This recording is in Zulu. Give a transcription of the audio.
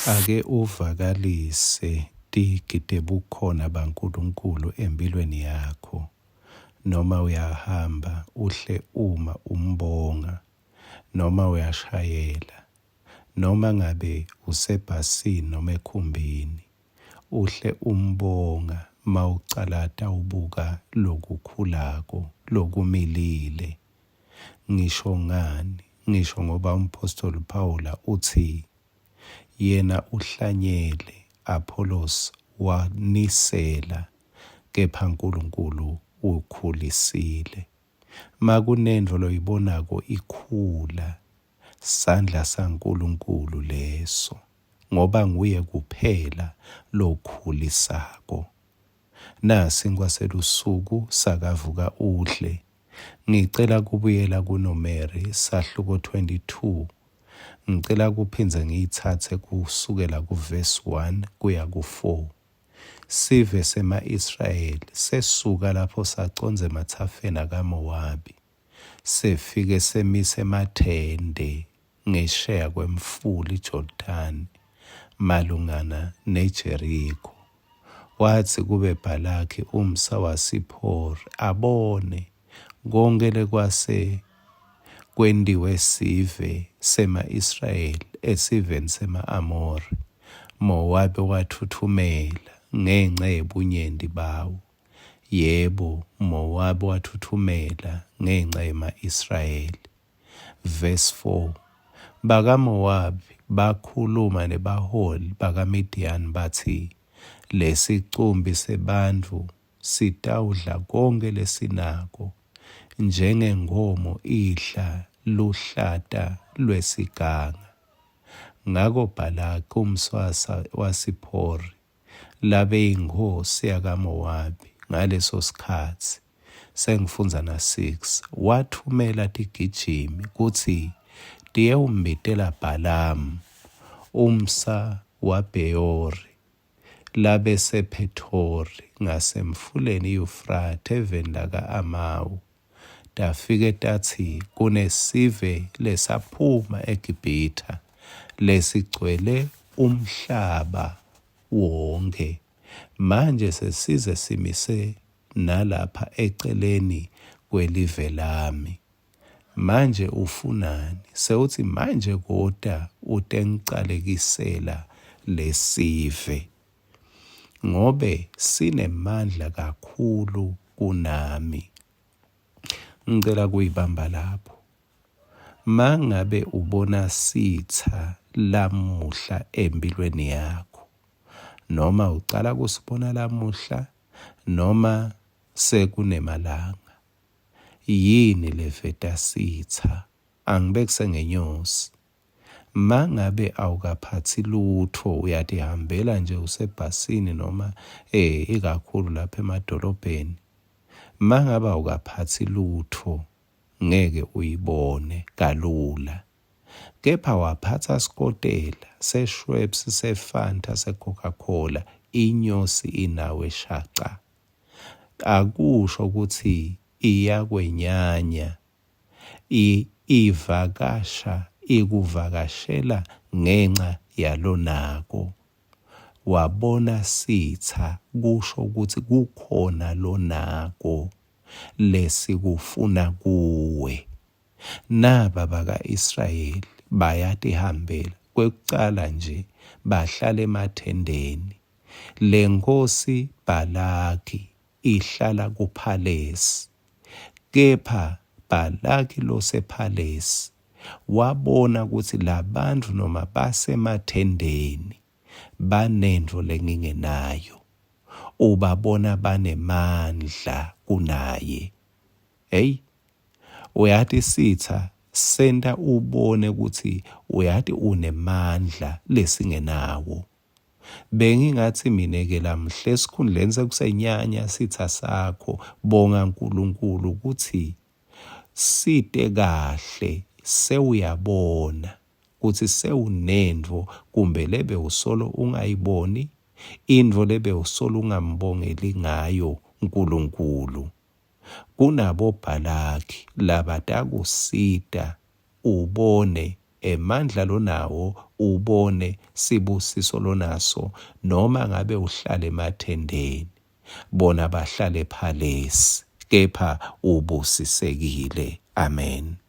Ake uvakalise tigide bukhona baNkulunkulu empilweni yakho. Noma uyahamba uhle uma umbonga, noma uyashayela, noma ngabe usebhasini noma ekhumbini, uhle umbonga mawucalata ubuka lokukhulako, lokumilile. Ngisho ngani? Ngisho ngoba umpostoli Phawula uthi yena uhlanyele, Apollos wanisela, kepha uNkulunkulu ukhulisile. Makunendvo loyibonako ikhula, sandla saNkulunkulu leso, ngoba nguye kuphela lokhulisako. Nasi ngwaselusuku sakavuka udle. Ngicela kubuyela kuNomeri sahluko 22. Ngicela kuphindze ngiyithathe kusukela kuverse 1 kuya ku4. Sive sema-Israyeli sesuka lapho saconze emathafeni akaMowabi, sefike semise emathende ngesheya kwemfula iJordani malungana neJerikho. Wathi kube Bhalaki umsa waSiphori abone konke lekwase kwendiwe sive sema-Israyeli esiveni sema-Amori. Mowabi wathuthumela ngenxa yebunyendi bawo. Yebo, Mowabi wathuthumela ngenxa yema-Israyeli. Verse 4. BakaMowabi bakhuluma nebaholi bakaMidiyani bathi, lesicumbi sebantu sitawudla konke lesinako, njengenkomo idla luhlata lwesiganga. Ngako Bhalaki umswasa waSiphori labe inkosi yakaMowabi ngaleso sikhathi, sengifunza na6, wathumela tigijimi kuthi tiyewumbitela Bhalamu umsa waBheyori labe sePhethori ngasemfuleni iYufrate eveni laka-Amawu. Tafike tathi kunesive lesaphuma eGibhitha lesigcwele umhlaba wonke. Manje sesize simise nalapha eceleni kwelive lami. Manje ufunani? Sewuthi manje kodwa utengicalekisela lesive, ngobe sinemandla kakhulu kunami. Ngicela kuyibamba lapho. Mangabe ubona sitha lamuhla empilweni yakho, noma uqala kusibona lamuhla, noma sekunemalanga, yini leveta sitha? Angibekuse ngenyosi. Mangabe awukaphathi lutho, uyatihambela nje usebhasini noma ikakhulu lapha emadolobheni, mangabe awukaphathi lutho ngeke uyibone kalula. Kepha waphatha skotela seSchweppes, seFanta, seCoca-Cola, inyosi inawe shaca. Akusho ukuthi iyakwenyanya, ivakasha, ikuvakashela ngenxa yalonako. Wabona sitha, kusho ukuthi kukhona lonako lesikufuna kuwe. Naba baka-Israyeli bayatihambela, kwekucala nje bahlala emathendeni. Le nkosi Bhalaki ihlala kuPhalesi, kepha Bhalaki lo sePhalesi wabona ukuthi labantu noma basemathendeni banendvo lengingenayo, ubabona banemandla kunaye. Hey, uyathi sitha senta ubone ukuthi uyathi unemandla lesingenawo. Bengingathi mineke lamhle esikhundleni sekusenyanya sitha sakho, bonga uNkulunkulu ukuthi site kahle sewuyabona ukuthi sewunendvo, kumbe lebe usolo ungayiboni, indvo lebe usolo ungambongeli ngayo uNkulunkulu. Kunabo Bhalaki labatakusita ubone emandla lonawo ubone sibusiso lonaso noma ngabe uhlala emathendeni. Bona bahlale phalesi, kepha ubusisekile. Amen.